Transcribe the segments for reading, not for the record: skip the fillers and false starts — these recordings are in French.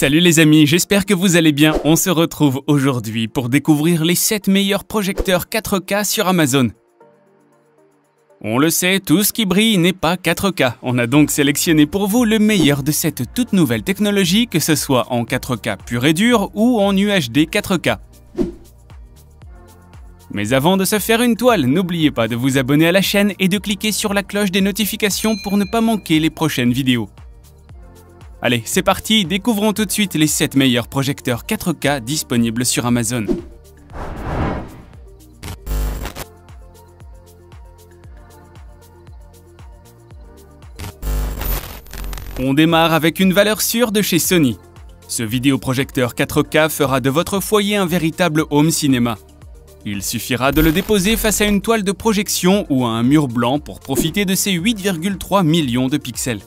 Salut les amis, j'espère que vous allez bien. On se retrouve aujourd'hui pour découvrir les 7 meilleurs projecteurs 4K sur Amazon. On le sait, tout ce qui brille n'est pas 4K. On a donc sélectionné pour vous le meilleur de cette toute nouvelle technologie, que ce soit en 4K pur et dur ou en UHD 4K. Mais avant de se faire une toile, n'oubliez pas de vous abonner à la chaîne et de cliquer sur la cloche des notifications pour ne pas manquer les prochaines vidéos. Allez, c'est parti, découvrons tout de suite les 7 meilleurs projecteurs 4K disponibles sur Amazon. On démarre avec une valeur sûre de chez Sony. Ce vidéoprojecteur 4K fera de votre foyer un véritable home cinéma. Il suffira de le déposer face à une toile de projection ou à un mur blanc pour profiter de ses 8,3 millions de pixels.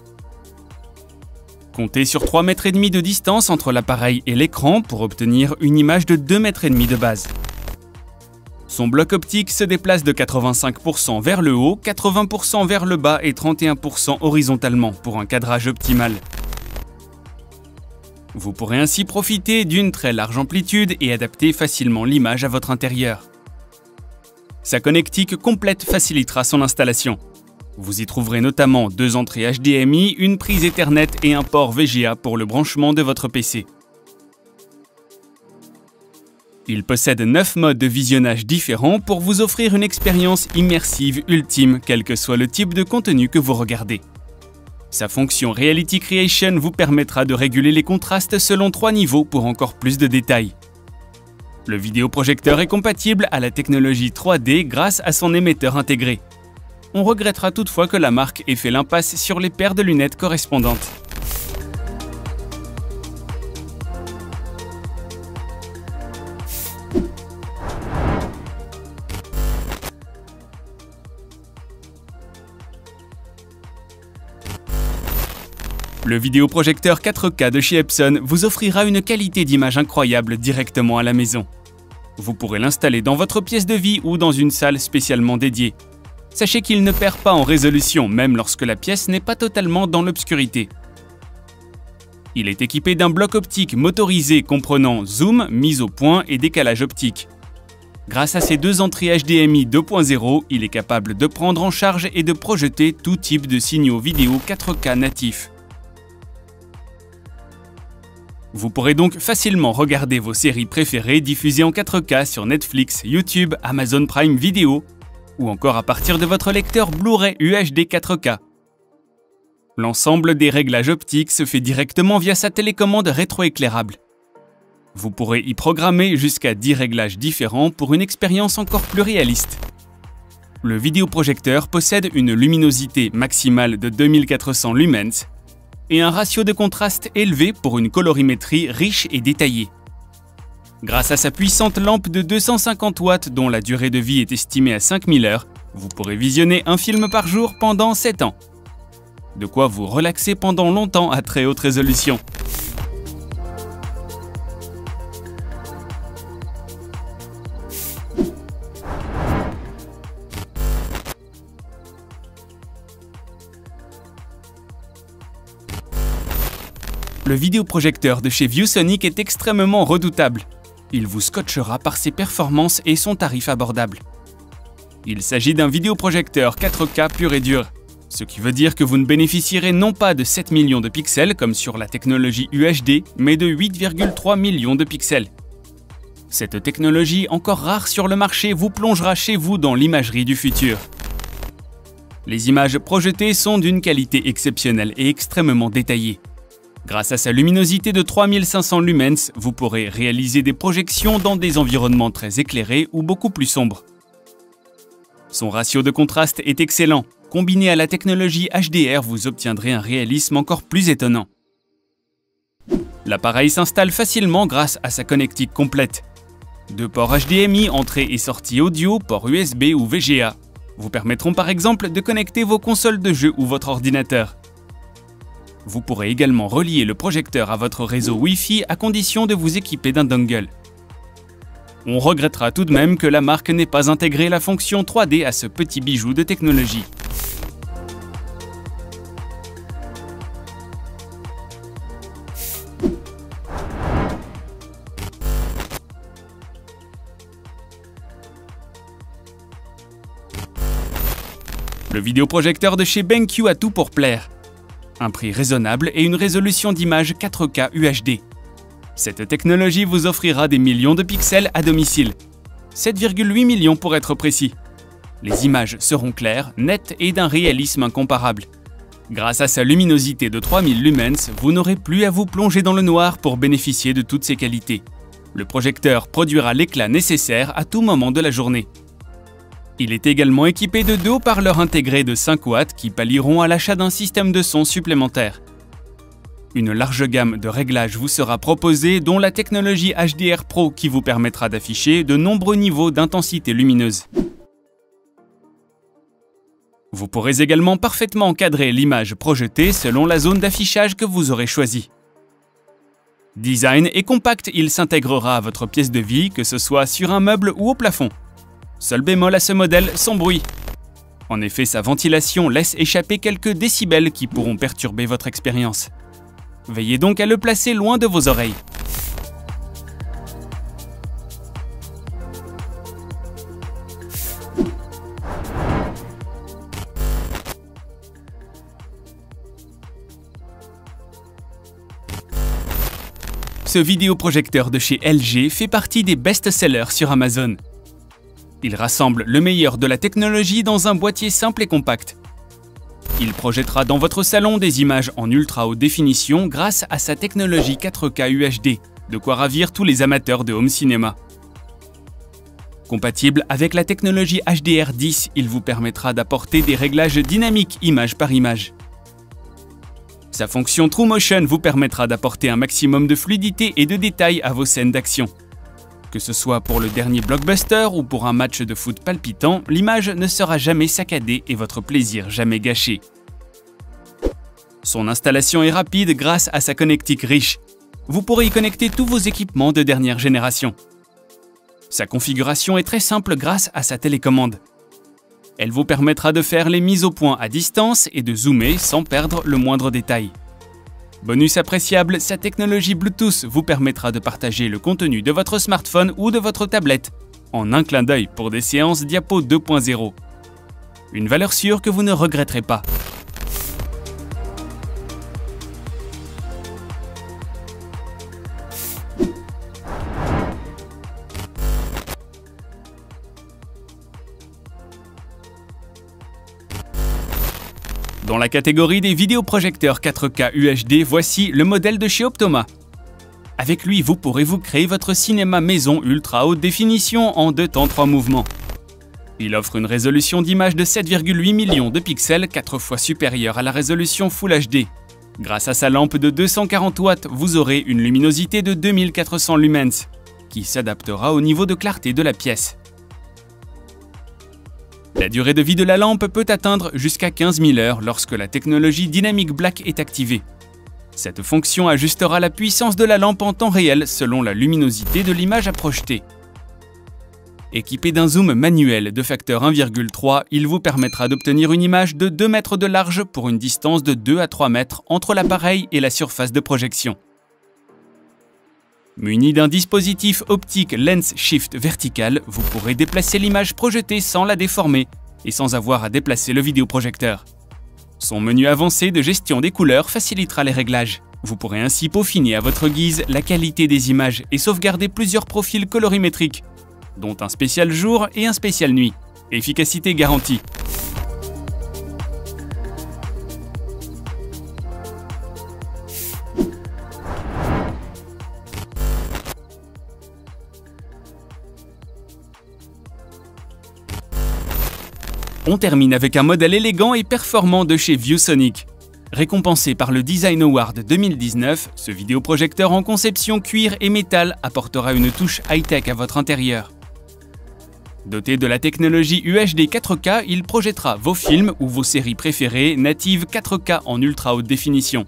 Comptez sur 3,5 m de distance entre l'appareil et l'écran pour obtenir une image de 2,5 m de base. Son bloc optique se déplace de 85% vers le haut, 80% vers le bas et 31% horizontalement pour un cadrage optimal. Vous pourrez ainsi profiter d'une très large amplitude et adapter facilement l'image à votre intérieur. Sa connectique complète facilitera son installation. Vous y trouverez notamment 2 entrées HDMI, une prise Ethernet et un port VGA pour le branchement de votre PC. Il possède 9 modes de visionnage différents pour vous offrir une expérience immersive ultime, quel que soit le type de contenu que vous regardez. Sa fonction Reality Creation vous permettra de réguler les contrastes selon 3 niveaux pour encore plus de détails. Le vidéoprojecteur est compatible à la technologie 3D grâce à son émetteur intégré. On regrettera toutefois que la marque ait fait l'impasse sur les paires de lunettes correspondantes. Le vidéoprojecteur 4K de chez Epson vous offrira une qualité d'image incroyable directement à la maison. Vous pourrez l'installer dans votre pièce de vie ou dans une salle spécialement dédiée. Sachez qu'il ne perd pas en résolution, même lorsque la pièce n'est pas totalement dans l'obscurité. Il est équipé d'un bloc optique motorisé comprenant zoom, mise au point et décalage optique. Grâce à ses 2 entrées HDMI 2.0, il est capable de prendre en charge et de projeter tout type de signaux vidéo 4K natifs. Vous pourrez donc facilement regarder vos séries préférées diffusées en 4K sur Netflix, YouTube, Amazon Prime Video, ou encore à partir de votre lecteur Blu-ray UHD 4K. L'ensemble des réglages optiques se fait directement via sa télécommande rétroéclairable. Vous pourrez y programmer jusqu'à 10 réglages différents pour une expérience encore plus réaliste. Le vidéoprojecteur possède une luminosité maximale de 2400 lumens et un ratio de contraste élevé pour une colorimétrie riche et détaillée. Grâce à sa puissante lampe de 250 watts dont la durée de vie est estimée à 5000 heures, vous pourrez visionner un film par jour pendant 7 ans. De quoi vous relaxer pendant longtemps à très haute résolution. Le vidéoprojecteur de chez ViewSonic est extrêmement redoutable. Il vous scotchera par ses performances et son tarif abordable. Il s'agit d'un vidéoprojecteur 4K pur et dur, ce qui veut dire que vous ne bénéficierez non pas de 7 millions de pixels comme sur la technologie UHD, mais de 8,3 millions de pixels. Cette technologie, encore rare sur le marché, vous plongera chez vous dans l'imagerie du futur. Les images projetées sont d'une qualité exceptionnelle et extrêmement détaillée. Grâce à sa luminosité de 3500 lumens, vous pourrez réaliser des projections dans des environnements très éclairés ou beaucoup plus sombres. Son ratio de contraste est excellent. Combiné à la technologie HDR, vous obtiendrez un réalisme encore plus étonnant. L'appareil s'installe facilement grâce à sa connectique complète. 2 ports HDMI, entrée et sortie audio, port USB ou VGA, vous permettront par exemple de connecter vos consoles de jeux ou votre ordinateur. Vous pourrez également relier le projecteur à votre réseau Wi-Fi à condition de vous équiper d'un dongle. On regrettera tout de même que la marque n'ait pas intégré la fonction 3D à ce petit bijou de technologie. vidéoprojecteur de chez BenQ a tout pour plaire. Un prix raisonnable et une résolution d'image 4K UHD. Cette technologie vous offrira des millions de pixels à domicile. 7,8 millions pour être précis. Les images seront claires, nettes et d'un réalisme incomparable. Grâce à sa luminosité de 3000 lumens, vous n'aurez plus à vous plonger dans le noir pour bénéficier de toutes ses qualités. Le projecteur produira l'éclat nécessaire à tout moment de la journée. Il est également équipé de 2 haut-parleurs intégrés de 5 watts qui pallieront à l'achat d'un système de son supplémentaire. Une large gamme de réglages vous sera proposée, dont la technologie HDR Pro qui vous permettra d'afficher de nombreux niveaux d'intensité lumineuse. Vous pourrez également parfaitement encadrer l'image projetée selon la zone d'affichage que vous aurez choisie. Design et compact, il s'intégrera à votre pièce de vie, que ce soit sur un meuble ou au plafond. Seul bémol à ce modèle, son bruit. En effet, sa ventilation laisse échapper quelques décibels qui pourront perturber votre expérience. Veillez donc à le placer loin de vos oreilles. Ce vidéoprojecteur de chez LG fait partie des best-sellers sur Amazon. Il rassemble le meilleur de la technologie dans un boîtier simple et compact. Il projettera dans votre salon des images en ultra haute définition grâce à sa technologie 4K UHD, de quoi ravir tous les amateurs de home cinéma. Compatible avec la technologie HDR10, il vous permettra d'apporter des réglages dynamiques image par image. Sa fonction TrueMotion vous permettra d'apporter un maximum de fluidité et de détails à vos scènes d'action. Que ce soit pour le dernier blockbuster ou pour un match de foot palpitant, l'image ne sera jamais saccadée et votre plaisir jamais gâché. Son installation est rapide grâce à sa connectique riche. Vous pourrez y connecter tous vos équipements de dernière génération. Sa configuration est très simple grâce à sa télécommande. Elle vous permettra de faire les mises au point à distance et de zoomer sans perdre le moindre détail. Bonus appréciable, sa technologie Bluetooth vous permettra de partager le contenu de votre smartphone ou de votre tablette en un clin d'œil pour des séances Diapo 2.0. Une valeur sûre que vous ne regretterez pas. Dans la catégorie des vidéoprojecteurs 4K UHD, voici le modèle de chez Optoma. Avec lui, vous pourrez vous créer votre cinéma maison ultra haute définition en 2 temps 3 mouvements. Il offre une résolution d'image de 7,8 millions de pixels, 4 fois supérieure à la résolution Full HD. Grâce à sa lampe de 240 watts, vous aurez une luminosité de 2400 lumens, qui s'adaptera au niveau de clarté de la pièce. La durée de vie de la lampe peut atteindre jusqu'à 15 000 heures lorsque la technologie Dynamic Black est activée. Cette fonction ajustera la puissance de la lampe en temps réel selon la luminosité de l'image à projeter. Équipé d'un zoom manuel de facteur 1,3, il vous permettra d'obtenir une image de 2 mètres de large pour une distance de 2 à 3 mètres entre l'appareil et la surface de projection. Muni d'un dispositif optique Lens Shift vertical, vous pourrez déplacer l'image projetée sans la déformer et sans avoir à déplacer le vidéoprojecteur. Son menu avancé de gestion des couleurs facilitera les réglages. Vous pourrez ainsi peaufiner à votre guise la qualité des images et sauvegarder plusieurs profils colorimétriques, dont un spécial jour et un spécial nuit. Efficacité garantie. On termine avec un modèle élégant et performant de chez ViewSonic. Récompensé par le Design Award 2019, ce vidéoprojecteur en conception cuir et métal apportera une touche high-tech à votre intérieur. Doté de la technologie UHD 4K, il projettera vos films ou vos séries préférées natives 4K en ultra haute définition.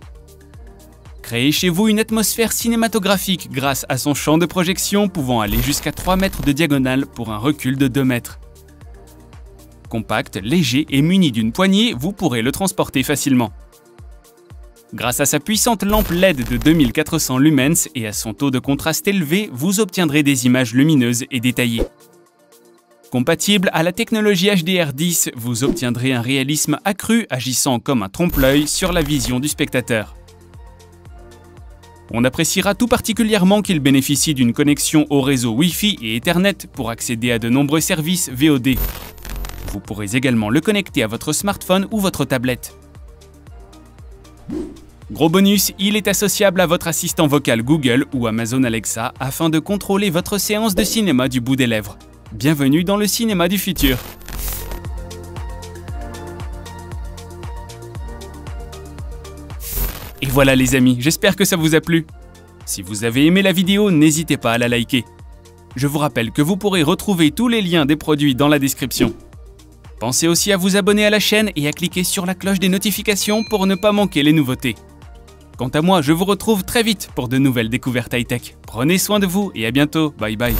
Créez chez vous une atmosphère cinématographique grâce à son champ de projection pouvant aller jusqu'à 3 mètres de diagonale pour un recul de 2 mètres. Compact, léger et muni d'une poignée, vous pourrez le transporter facilement. Grâce à sa puissante lampe LED de 2400 lumens et à son taux de contraste élevé, vous obtiendrez des images lumineuses et détaillées. Compatible à la technologie HDR10, vous obtiendrez un réalisme accru agissant comme un trompe-l'œil sur la vision du spectateur. On appréciera tout particulièrement qu'il bénéficie d'une connexion au réseau Wi-Fi et Ethernet pour accéder à de nombreux services VOD. Vous pourrez également le connecter à votre smartphone ou votre tablette. Gros bonus, il est associable à votre assistant vocal Google ou Amazon Alexa afin de contrôler votre séance de cinéma du bout des lèvres. Bienvenue dans le cinéma du futur. Et voilà les amis, j'espère que ça vous a plu. Si vous avez aimé la vidéo, n'hésitez pas à la liker. Je vous rappelle que vous pourrez retrouver tous les liens des produits dans la description. Pensez aussi à vous abonner à la chaîne et à cliquer sur la cloche des notifications pour ne pas manquer les nouveautés. Quant à moi, je vous retrouve très vite pour de nouvelles découvertes high-tech. Prenez soin de vous et à bientôt, bye bye.